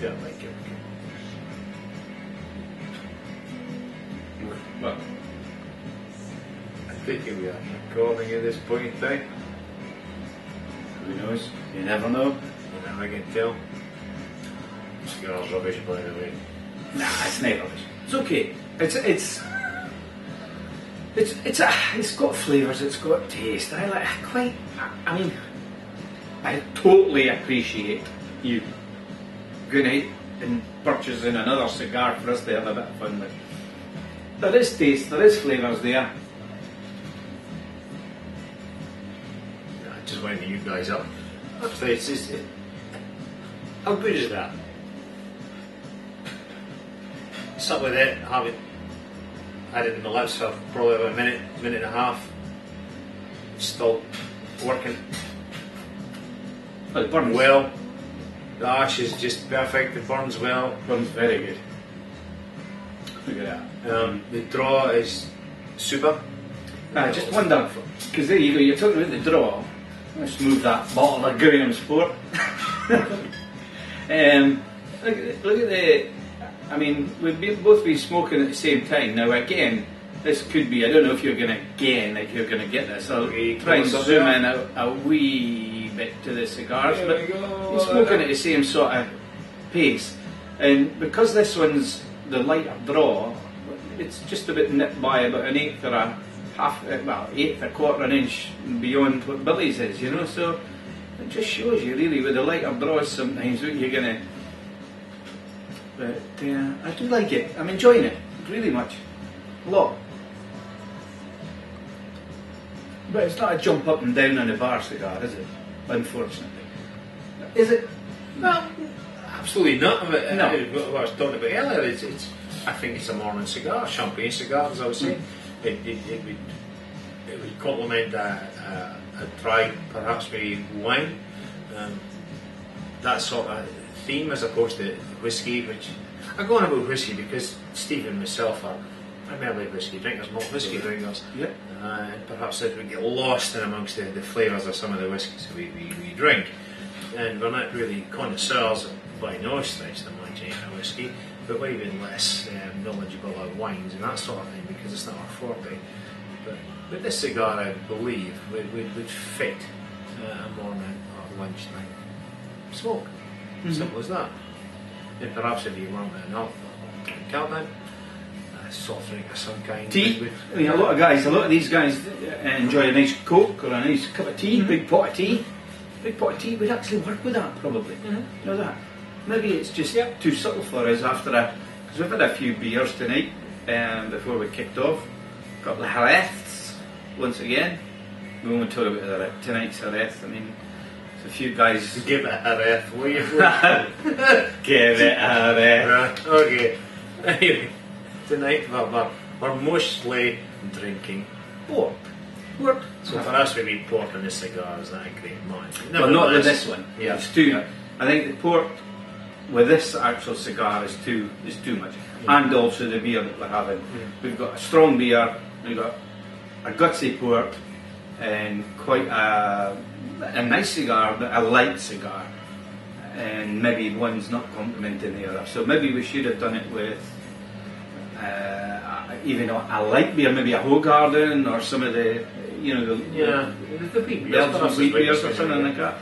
don't like it. Well, I think we are recording at this point in time. Who knows? You never know. You never can tell. Cigar's rubbish, by the way. Nah, it's not rubbish. It's okay. It's got flavours. It's got taste. I mean, I totally appreciate you going out and purchasing another cigar for us to have a bit of fun with. There is taste. There is flavours there. I just winding you guys up. Actually, how good is that? Sat with it, having had it in my lips for probably about a minute and a half. Still working. Well, it burns well. The ash is just perfect. It burns well. Burns very good. Look at that. The draw is super. I just wonder, because there you go, you're talking about the draw. Let's move that bottle of Graham Sport. Look at the, I mean, we've both been smoking at the same time. Now again, this could be, I don't know if you're going to get this. I'll try and zoom in a wee bit to the cigars, but you're smoking at the same sort of pace. And because this one's the lighter draw, it's just about nipped by about an eighth or a half, well, eighth, a quarter an inch beyond what Billy's is, you know. So it just shows you really with the lighter draws sometimes what you're gonna. But I do like it. I'm enjoying it really much, a lot. But it's not a jump up and down on a bar cigar, is it? Unfortunately, is it? Well, absolutely not. No. What I was talking about earlier, I think it's a morning cigar, champagne cigar, as I was saying. It would complement a dry, perhaps maybe wine. That sort of theme, as opposed to whiskey, which I'm going about whiskey because Steve and myself are primarily whiskey drinkers, not whiskey drinkers. Yeah. And perhaps if we get lost in amongst the flavours of some of the whiskies we drink, and we're not really connoisseurs by no stretch of the imagination of whiskey, but we're even less knowledgeable about wines and that sort of thing because it's not our forte. But this cigar, I believe, would fit a morning or lunchtime smoke. Simple as that. And perhaps if you want an Cuban, a soft drink of some kind. Tea. I mean, a lot of these guys enjoy a nice Coke or a nice cup of tea, big pot of tea. Big pot of tea would actually work with that, probably. You know that? Maybe it's just too subtle for us after because we've had a few beers tonight before we kicked off. A couple of Jerez, once again. We won't talk about tonight's Jerez. I mean, there's a few guys. Give it a Jerez, will you? Give it a Jerez. Right, okay. Anyway, tonight we're mostly drinking port. So for us, maybe port and the cigar is not a great match. Well, not with this one. Yeah. It's too. I think the port with this actual cigar is too much, and also the beer that we're having. We've got a strong beer, we've got a gutsy port, and quite a nice cigar, but a light cigar, and maybe one's not complementing the other. So maybe we should have done it with even a light beer, maybe a Hoegaarden or some of the, you know, the big beers, wheat beers or something like that.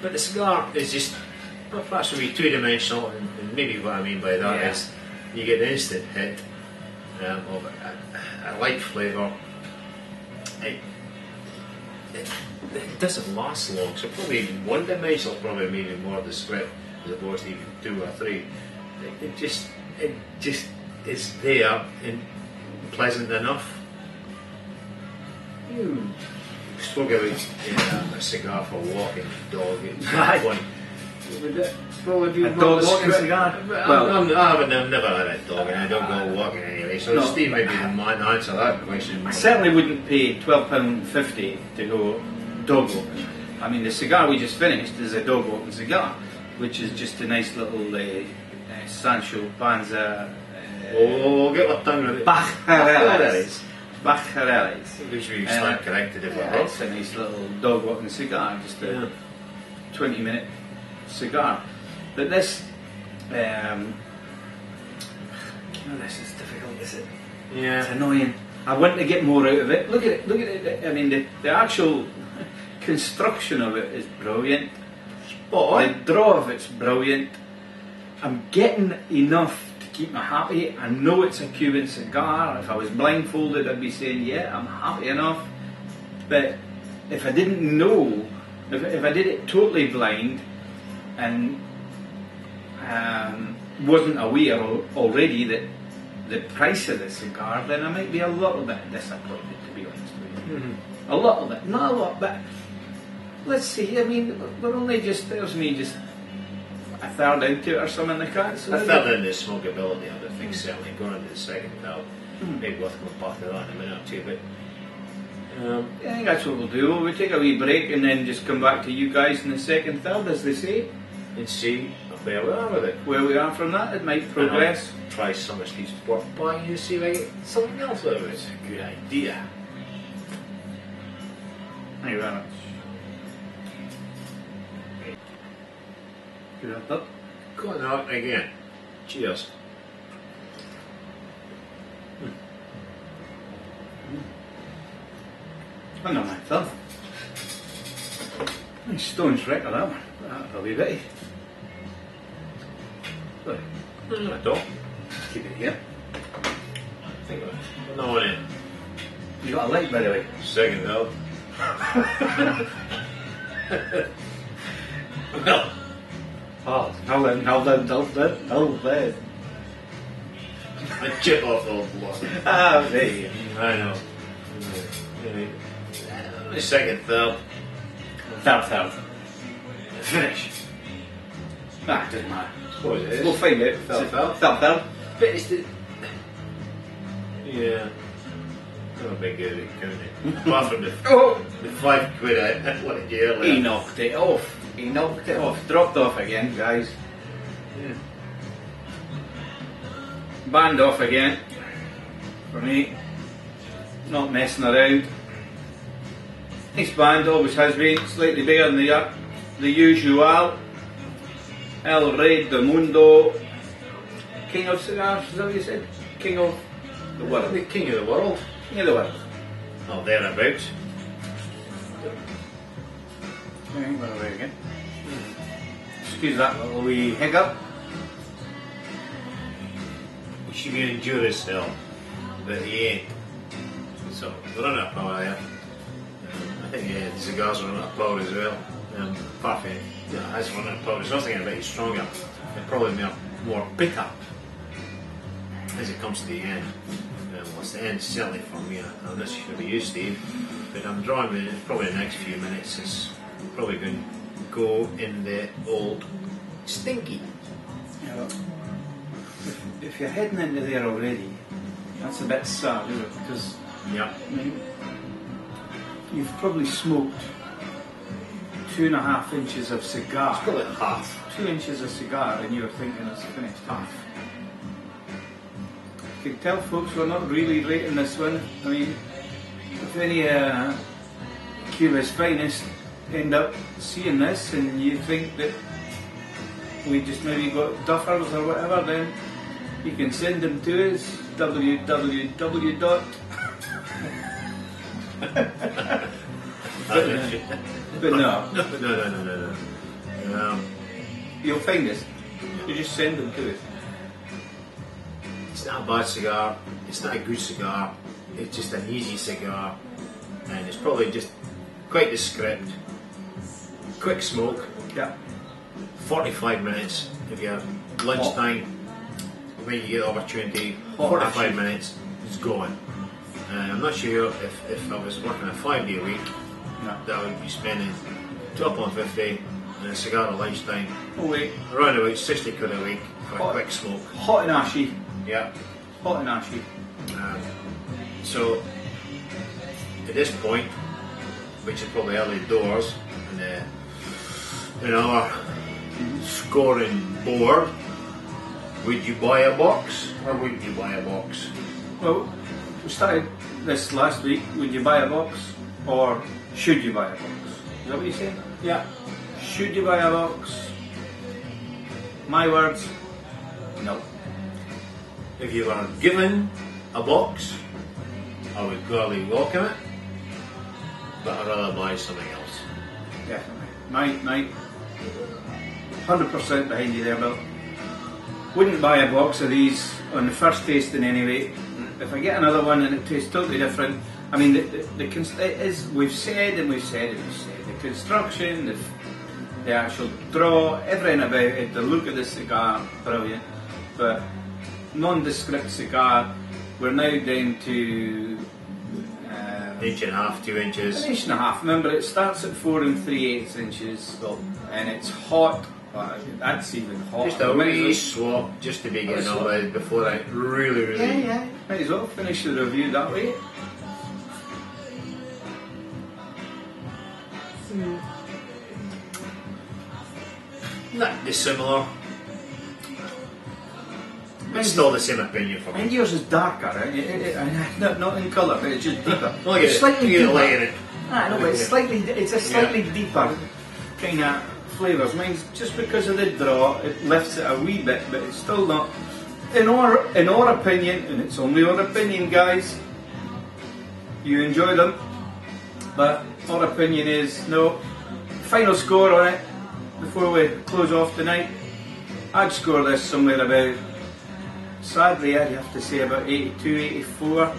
But the cigar is just, perhaps will be two-dimensional, and maybe what I mean by that is you get an instant hit of a light flavour. It doesn't last long, so probably one-dimensional is probably maybe more descriptive as opposed to even two or three. It just is there and pleasant enough. You spoke about a cigar for walking, dog. Right. Probably be a dog walking cigar? Well, I've never had a dog and I don't go walking anyway, so Steve might be the man to answer that question. I certainly wouldn't pay £12.50 to go dog walking. I mean, the cigar we just finished is a dog walking cigar, which is just a nice little Sancho Panza. Get my tongue with it. Bajareles. Which we stand corrected if we're wrong. It's a nice little dog walking cigar, just a 20-minute cigar. But this, this is difficult, is it? Yeah. It's annoying. I want to get more out of it. Look at it, look at it. I mean, the actual construction of it is brilliant. The draw of it's brilliant. I'm getting enough to keep me happy. I know it's a Cuban cigar. If I was blindfolded, I'd be saying, yeah, I'm happy enough. But if I didn't know, if I did it totally blind and wasn't aware already that the price of the cigar, then I might be a little bit disappointed, to be honest with you. Mm-hmm. A little bit, not a lot, but let's see. I mean, we're only just, there's me just a third into it or something like that. So I felt in the smokeability of the thing, certainly going into the second third. Maybe we'll come back to that in a minute or two, but I think that's what we'll do. We'll take a wee break and then just come back to you guys in the second third, as they say. and see where we are with it. Where we are from that, it might progress. Try some of these work by you, see if I get something else out of it. It's a good idea. Thank you very much. Good up. Going out again. Cheers. I know my thumb. Nice stone's wreck of that one. That'll be bitty. Good. I don't. Keep it here. Think of it. No one in. You got a light, by the way. Second though. Well. Oh, hold on. I chip off the old block. Ah, there you I know. The second, third. Third. Finish. Ah, doesn't matter. Suppose it is. We'll find it. Third. Third. But it's the... Yeah. I'm a big good at counting. Apart from the £5 I wanted you earlier. He knocked it off. Dropped off again, guys. Yeah. Banned off again. For me. Not messing around. Nice band, always has been. Slightly bigger than the usual. El Rey de Mundo. King of cigars, is that what you said? King of the world. The king of the world. King of the world. Oh, thereabouts. Went away again. Excuse that little wee hiccup. You should be an endurance still, but he ain't. So, they're running out of power there. I think the cigars are running out of power as well. Apart from as running out of power, there's nothing about it stronger. They're probably more bitter as it comes to the end. What's the end certainly for me? I'm not sure about you, Steve, but I'm drawing it. Probably the next few minutes is probably going to go in the old stinky. Yeah, if you're heading into there already, that's a bit sad, isn't it? Because Yeah. I mean, you've probably smoked 2.5 inches of cigar. Probably half. 2 inches of cigar, and you're thinking it's finished. Half. You can tell folks we're not really rating this one. I mean, if any Cuba's finest end up seeing this and you think that we just maybe got duffers or whatever, then you can send them to us. www. But no. No. You'll find us. You just send them to us. It's not a bad cigar, it's not a good cigar, it's just an easy cigar, and it's probably just quite the script. Quick smoke, Yeah. 45 minutes if you have lunchtime, when you get the opportunity, Hot 45 action. minutes, it's gone. I'm not sure if I was working a 5-day week, No. that I would be spending £12.50 on a cigar at lunchtime, Oh wait. around about £60 a week for a Hot. quick smoke. Hot and ashy. Yeah. Hot and ashy. So, at this point, which is probably early doors, in our scoring board, would you buy a box or wouldn't you buy a box? Well, we started this last week. Would you buy a box or should you buy a box? Is that what you said? Yeah. Should you buy a box My words, no. If you were given a box, I would gladly welcome it, but I'd rather buy something else. Definitely. My 100% behind you there, Bill. Wouldn't buy a box of these on the first tasting anyway. If I get another one and it tastes totally different, I mean, we've said and we've said and we've said, the construction, the actual draw, everything about it, the look of the cigar, brilliant. But nondescript cigar, we're now down to inch and a half, 2 inches. an inch and a half. Remember, it starts at 4 3/8 inches, and it's hot. That's even hot. Just a wee swap, just to be getting all out before I really. Yeah. Might as well finish the review that way. Not dissimilar. It's still the same opinion for me. And yours is darker, right? Not in colour, but it's just deeper. Look at It's it. slightly Look at the deeper. light in it. No, but it's a slightly deeper kind of flavours. Mine's just because of the draw, it lifts it a wee bit, but it's still not. In our opinion, and it's only our opinion, guys. You enjoy them, but our opinion is no. Final score on it before we close off tonight. I'd score this somewhere about. Sadly, I'd have to say about 82, 84,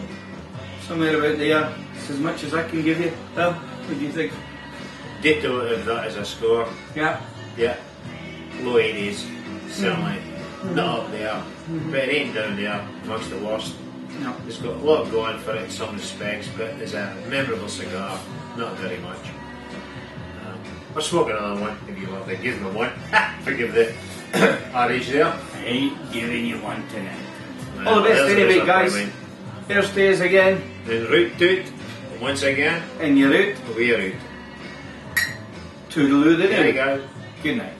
somewhere about there. It's as much as I can give you. Well, what do you think? Ditto if that is a score. Yeah. Yeah. Low 80s, certainly. Not up there, but it ain't down there amongst the worst. No. It's got a lot going for it in some respects, but as a memorable cigar, not very much. We're smoking another one, if you want to give me one. Forgive the RH there. I ain't giving you one tonight. Well, All the best there's anyway, a guys. point. Here's days again, En route to it, once again, and you're out. we're out. Toodaloo the There you day. go. Good night.